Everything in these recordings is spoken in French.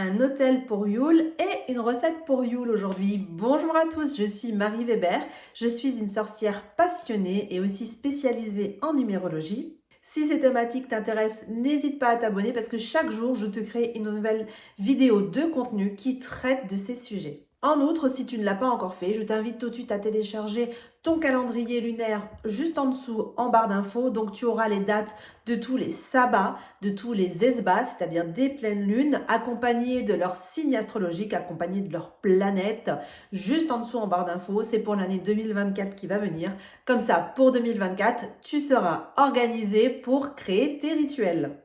un hôtel pour Yule et une recette pour Yule aujourd'hui. Bonjour à tous, je suis Marie Weber, je suis une sorcière passionnée et aussi spécialisée en numérologie. Si ces thématiques t'intéressent, n'hésite pas à t'abonner parce que chaque jour, je te crée une nouvelle vidéo de contenu qui traite de ces sujets. En outre, si tu ne l'as pas encore fait, je t'invite tout de suite à télécharger ton calendrier lunaire juste en dessous en barre d'infos. Donc, tu auras les dates de tous les sabbats, de tous les esbats, c'est-à-dire des pleines lunes, accompagnés de leurs signes astrologiques, accompagnés de leurs planètes, juste en dessous en barre d'infos. C'est pour l'année 2024 qui va venir. Comme ça, pour 2024, tu seras organisé pour créer tes rituels.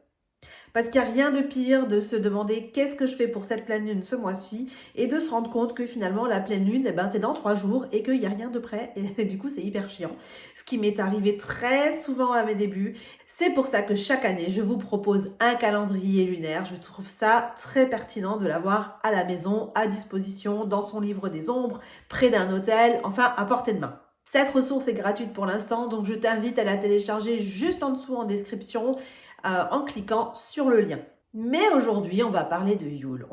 Parce qu'il n'y a rien de pire de se demander qu'est-ce que je fais pour cette pleine lune ce mois-ci et de se rendre compte que finalement la pleine lune, c'est dans 3 jours et qu'il n'y a rien de prêt et du coup c'est hyper chiant. Ce qui m'est arrivé très souvent à mes débuts. C'est pour ça que chaque année je vous propose un calendrier lunaire. Je trouve ça très pertinent de l'avoir à la maison, à disposition, dans son livre des ombres, près d'un hôtel, enfin à portée de main. Cette ressource est gratuite pour l'instant, donc je t'invite à la télécharger juste en dessous en description en cliquant sur le lien. Mais aujourd'hui, on va parler de Yule.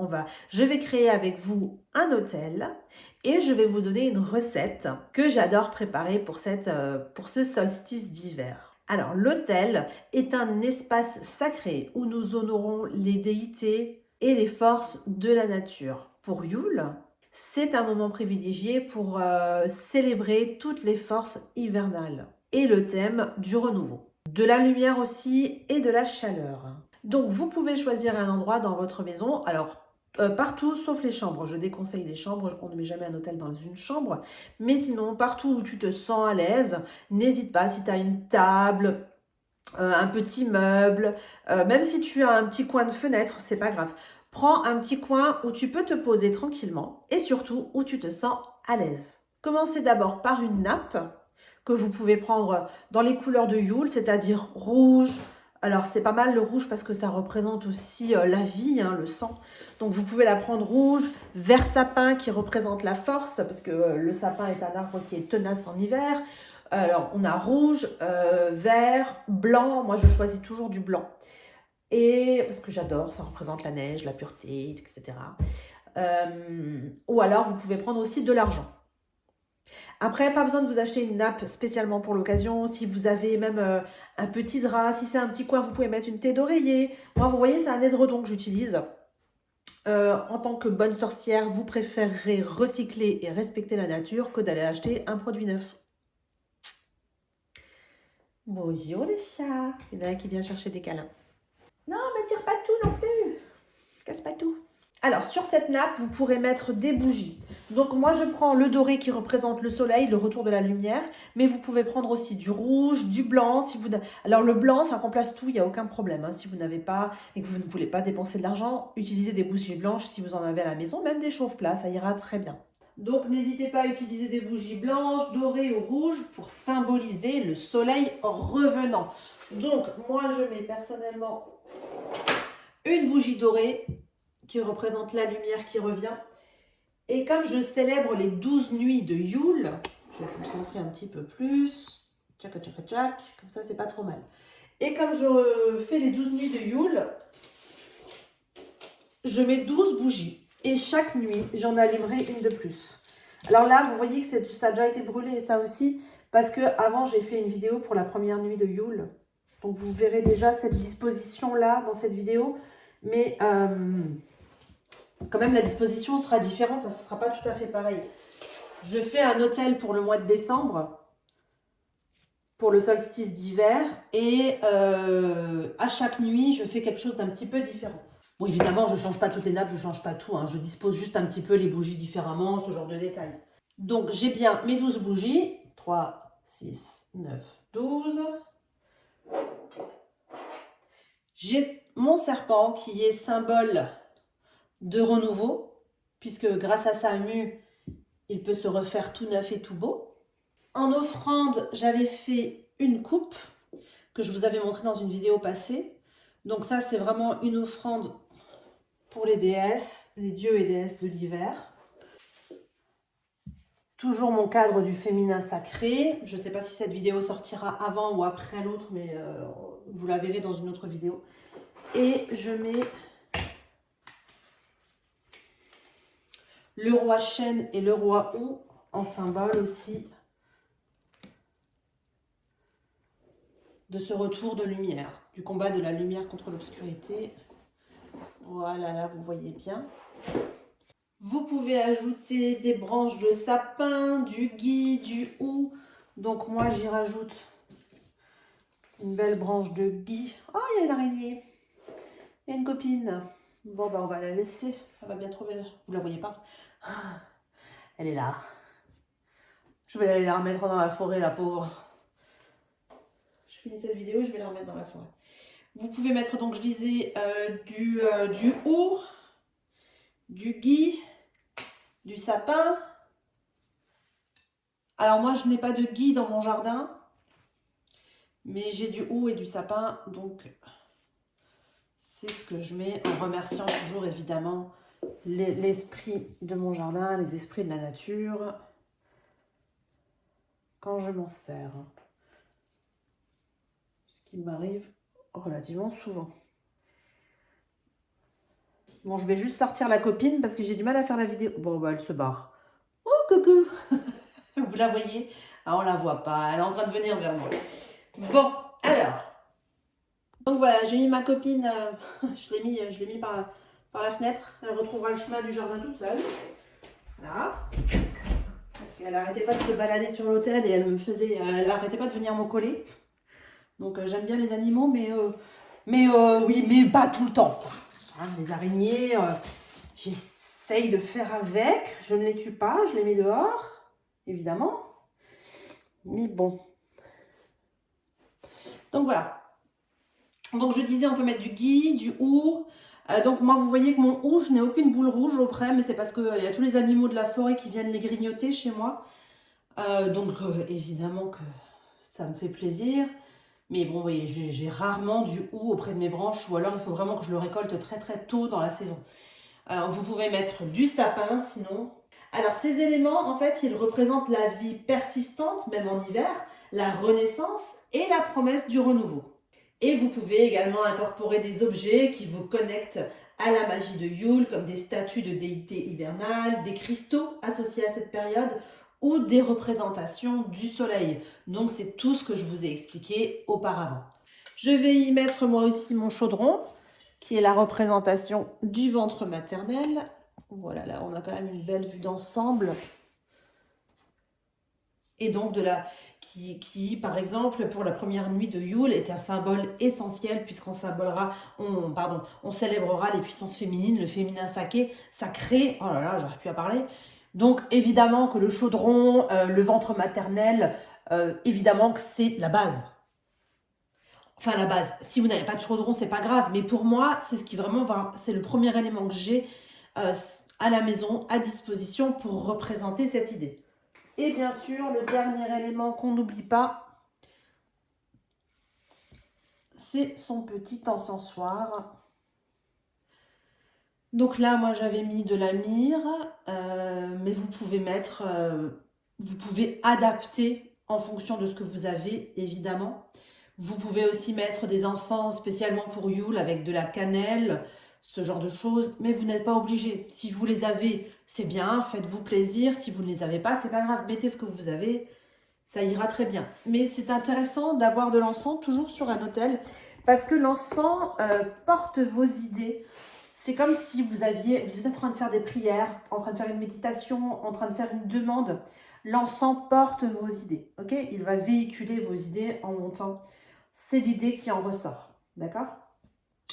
Je vais créer avec vous un hôtel et je vais vous donner une recette que j'adore préparer pour ce solstice d'hiver. Alors, l'hôtel est un espace sacré où nous honorons les déités et les forces de la nature. Pour Yule, c'est un moment privilégié pour célébrer toutes les forces hivernales et le thème du renouveau. De la lumière aussi et de la chaleur. Donc vous pouvez choisir un endroit dans votre maison. Alors partout sauf les chambres. Je déconseille les chambres. On ne met jamais un hôtel dans une chambre. Mais sinon, partout où tu te sens à l'aise, n'hésite pas si tu as une table, un petit meuble, même si tu as un petit coin de fenêtre, c'est pas grave. Prends un petit coin où tu peux te poser tranquillement et surtout où tu te sens à l'aise. Commencez d'abord par une nappe que vous pouvez prendre dans les couleurs de Yule, c'est-à-dire rouge. Alors c'est pas mal le rouge parce que ça représente aussi la vie, le sang. Donc vous pouvez la prendre rouge, vert sapin qui représente la force parce que le sapin est un arbre qui est tenace en hiver. Alors on a rouge, vert, blanc. Moi je choisis toujours du blanc. Et parce que j'adore, ça représente la neige, la pureté, etc. Ou alors vous pouvez prendre aussi de l'argent. Après, pas besoin de vous acheter une nappe spécialement pour l'occasion. Si vous avez même un petit drap, si c'est un petit coin, vous pouvez mettre une thé d'oreiller. Moi, vous voyez, c'est un édredon que j'utilise. En tant que bonne sorcière, vous préférerez recycler et respecter la nature que d'aller acheter un produit neuf. Bonjour les chats. Il y en a un qui vient chercher des câlins. Non, mais tire pas tout non plus. Casse pas tout. Alors, sur cette nappe, vous pourrez mettre des bougies. Donc, moi, je prends le doré qui représente le soleil, le retour de la lumière. Mais vous pouvez prendre aussi du rouge, du blanc. Alors, le blanc, ça remplace tout, il n'y a aucun problème. Si vous n'avez pas et que vous ne voulez pas dépenser de l'argent, utilisez des bougies blanches si vous en avez à la maison. Même des chauffe-plats, ça ira très bien. Donc, n'hésitez pas à utiliser des bougies blanches, dorées ou rouges pour symboliser le soleil revenant. Donc, moi, je mets personnellement une bougie dorée qui représente la lumière qui revient. Et comme je célèbre les 12 nuits de Yule, je vais vous centrer un petit peu plus. Tchac, tchac, tchac. Comme ça, c'est pas trop mal. Et comme je fais les 12 nuits de Yule, je mets 12 bougies. Et chaque nuit, j'en allumerai une de plus. Alors là, vous voyez que ça a déjà été brûlé et ça aussi, parce que avant j'ai fait une vidéo pour la première nuit de Yule. Donc vous verrez déjà cette disposition-là dans cette vidéo. Mais quand même, la disposition sera différente, ça ne sera pas tout à fait pareil. Je fais un hôtel pour le mois de décembre, pour le solstice d'hiver, et à chaque nuit, je fais quelque chose d'un petit peu différent. Bon, évidemment, je ne change pas toutes les nappes, je ne change pas tout, je dispose juste un petit peu les bougies différemment, ce genre de détails. Donc, j'ai bien mes 12 bougies, 3, 6, 9, 12. J'ai mon serpent qui est symbole de renouveau, puisque grâce à sa mue, il peut se refaire tout neuf et tout beau. En offrande, j'avais fait une coupe que je vous avais montrée dans une vidéo passée. Donc ça, c'est vraiment une offrande pour les déesses, les dieux et déesses de l'hiver. Toujours mon cadre du féminin sacré. Je ne sais pas si cette vidéo sortira avant ou après l'autre, mais vous la verrez dans une autre vidéo. Et je mets le roi chêne et le roi houx en symbole aussi de ce retour de lumière, du combat de la lumière contre l'obscurité. Voilà, là, vous voyez bien. Vous pouvez ajouter des branches de sapin, du gui, du houx. Donc moi, j'y rajoute une belle branche de gui. Oh, il y a une araignée. Il y a une copine. Bon, bah, on va la laisser. Elle va bien trouver. Vous la voyez pas? Elle est là. Je vais aller la remettre dans la forêt, la pauvre. Je finis cette vidéo, je vais la remettre dans la forêt. Vous pouvez mettre, donc je disais, du houx, du gui, du sapin. Alors moi, je n'ai pas de gui dans mon jardin, mais j'ai du houx et du sapin, donc c'est ce que je mets en remerciant toujours évidemment l'esprit de mon jardin, les esprits de la nature, quand je m'en sers. Ce qui m'arrive relativement souvent. Bon, je vais juste sortir la copine parce que j'ai du mal à faire la vidéo. Bon, bah, elle se barre. Oh, coucou. Vous la voyez? Ah, on la voit pas. Elle est en train de venir vers moi. Bon, alors. Donc voilà, j'ai mis ma copine. Je l'ai mis par la fenêtre. Elle retrouvera le chemin du jardin toute seule. Voilà. Parce qu'elle n'arrêtait pas de se balader sur l'hôtel et elle n'arrêtait pas de venir me coller. Donc j'aime bien les animaux, oui, mais pas tout le temps. Hein, les araignées, j'essaye de faire avec. Je ne les tue pas, je les mets dehors, évidemment. Mais bon. Donc voilà. Donc je disais, on peut mettre du gui, du houx. Donc moi, vous voyez que mon houx, je n'ai aucune boule rouge auprès, mais c'est parce qu'il y a tous les animaux de la forêt qui viennent les grignoter chez moi. Donc évidemment que ça me fait plaisir. Mais bon, oui, j'ai rarement du houx auprès de mes branches, ou alors il faut vraiment que je le récolte très très tôt dans la saison. Vous pouvez mettre du sapin sinon. Alors ces éléments, en fait, ils représentent la vie persistante, même en hiver, la renaissance et la promesse du renouveau. Et vous pouvez également incorporer des objets qui vous connectent à la magie de Yule, comme des statues de déités hivernales, des cristaux associés à cette période, ou des représentations du soleil. Donc c'est tout ce que je vous ai expliqué auparavant. Je vais y mettre moi aussi mon chaudron, qui est la représentation du ventre maternel. Voilà, là on a quand même une belle vue d'ensemble. Et donc qui, par exemple, pour la première nuit de Yule, est un symbole essentiel puisqu'on on célébrera les puissances féminines, le féminin sacré, oh là là, j'arrive plus à parler. Donc évidemment que le chaudron, le ventre maternel, évidemment que c'est la base. Enfin la base, si vous n'avez pas de chaudron, c'est pas grave, mais pour moi, c'est ce qui vraiment c'est le premier élément que j'ai à la maison, à disposition pour représenter cette idée. Et bien sûr, le dernier élément qu'on n'oublie pas, c'est son petit encensoir. Donc là, moi, j'avais mis de la myrrhe, mais vous pouvez adapter en fonction de ce que vous avez, évidemment. Vous pouvez aussi mettre des encens spécialement pour Yule avec de la cannelle, ce genre de choses, mais vous n'êtes pas obligé. Si vous les avez, c'est bien, faites-vous plaisir. Si vous ne les avez pas, c'est pas grave, mettez ce que vous avez, ça êra très bien. Mais c'est intéressant d'avoir de l'encens toujours sur un autel, parce que l'encens porte vos idées. C'est comme si vous êtes en train de faire des prières, en train de faire une méditation, en train de faire une demande. L'encens porte vos idées, ok? Il va véhiculer vos idées en montant. C'est l'idée qui en ressort, d'accord?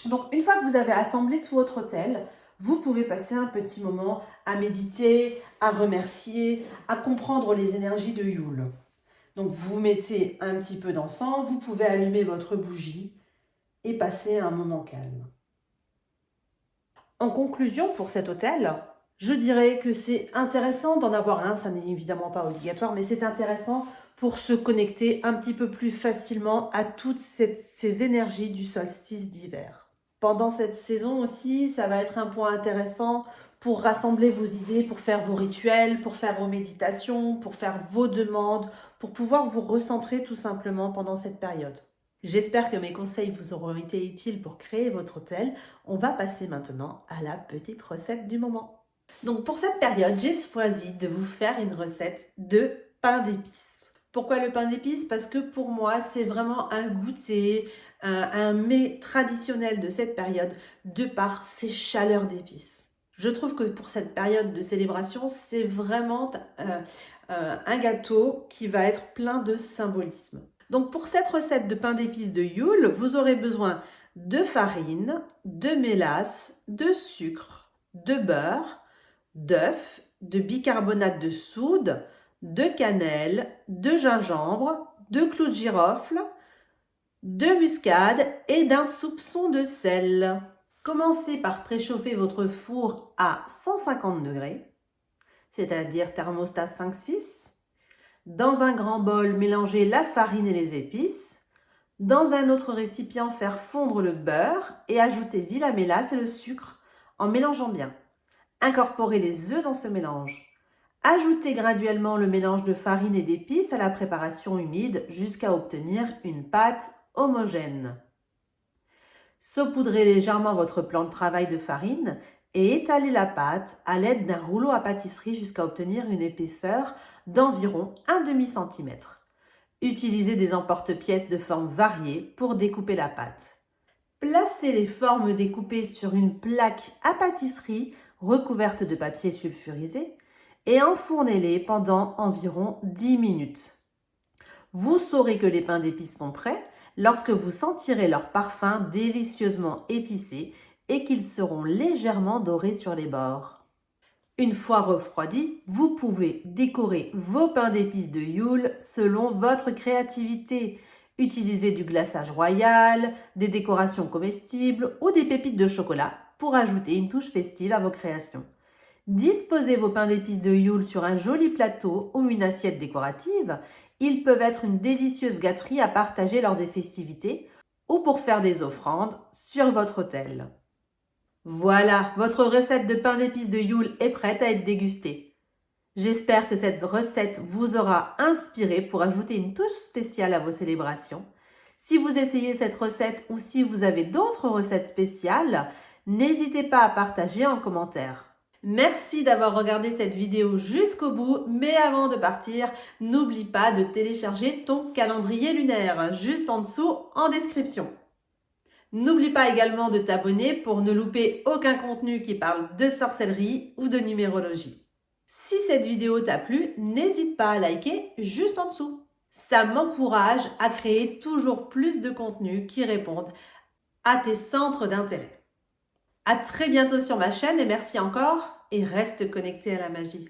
Donc, une fois que vous avez assemblé tout votre autel, vous pouvez passer un petit moment à méditer, à remercier, à comprendre les énergies de Yule. Donc, vous mettez un petit peu d'encens, vous pouvez allumer votre bougie et passer un moment calme. En conclusion, pour cet autel, je dirais que c'est intéressant d'en avoir un, ça n'est évidemment pas obligatoire, mais c'est intéressant pour se connecter un petit peu plus facilement à toutes ces énergies du solstice d'hiver. Pendant cette saison aussi, ça va être un point intéressant pour rassembler vos idées, pour faire vos rituels, pour faire vos méditations, pour faire vos demandes, pour pouvoir vous recentrer tout simplement pendant cette période. J'espère que mes conseils vous auront été utiles pour créer votre autel. On va passer maintenant à la petite recette du moment. Donc pour cette période, j'ai choisi de vous faire une recette de pain d'épices. Pourquoi le pain d'épices? Parce que pour moi, c'est vraiment un goûter, un mets traditionnel de cette période de par ses chaleurs d'épices. Je trouve que pour cette période de célébration, c'est vraiment un gâteau qui va être plein de symbolisme. Donc pour cette recette de pain d'épices de Yule, vous aurez besoin de farine, de mélasse, de sucre, de beurre, d'œufs, de bicarbonate de soude, de cannelle, de gingembre, de clous de girofle, de muscade et d'un soupçon de sel. Commencez par préchauffer votre four à 150 degrés, c'est-à-dire thermostat 5-6. Dans un grand bol, mélangez la farine et les épices. Dans un autre récipient, faire fondre le beurre et ajoutez-y la mélasse et le sucre en mélangeant bien. Incorporez les œufs dans ce mélange. Ajoutez graduellement le mélange de farine et d'épices à la préparation humide jusqu'à obtenir une pâte homogène. Saupoudrez légèrement votre plan de travail de farine et étalez la pâte à l'aide d'un rouleau à pâtisserie jusqu'à obtenir une épaisseur d'environ 1/2 centimètre. Utilisez des emporte-pièces de formes variées pour découper la pâte. Placez les formes découpées sur une plaque à pâtisserie recouverte de papier sulfurisé et enfournez-les pendant environ 10 minutes. Vous saurez que les pains d'épices sont prêts lorsque vous sentirez leur parfum délicieusement épicé et qu'ils seront légèrement dorés sur les bords. Une fois refroidis, vous pouvez décorer vos pains d'épices de Yule selon votre créativité. Utilisez du glaçage royal, des décorations comestibles ou des pépites de chocolat pour ajouter une touche festive à vos créations. Disposez vos pains d'épices de Yule sur un joli plateau ou une assiette décorative. Ils peuvent être une délicieuse gâterie à partager lors des festivités ou pour faire des offrandes sur votre autel. Voilà, votre recette de pain d'épices de Yule est prête à être dégustée. J'espère que cette recette vous aura inspiré pour ajouter une touche spéciale à vos célébrations. Si vous essayez cette recette ou si vous avez d'autres recettes spéciales, n'hésitez pas à partager en commentaire. Merci d'avoir regardé cette vidéo jusqu'au bout, mais avant de partir, n'oublie pas de télécharger ton calendrier lunaire, juste en dessous en description. N'oublie pas également de t'abonner pour ne louper aucun contenu qui parle de sorcellerie ou de numérologie. Si cette vidéo t'a plu, n'hésite pas à liker juste en dessous. Ça m'encourage à créer toujours plus de contenus qui répondent à tes centres d'intérêt. À très bientôt sur ma chaîne et merci encore et reste connecté à la magie.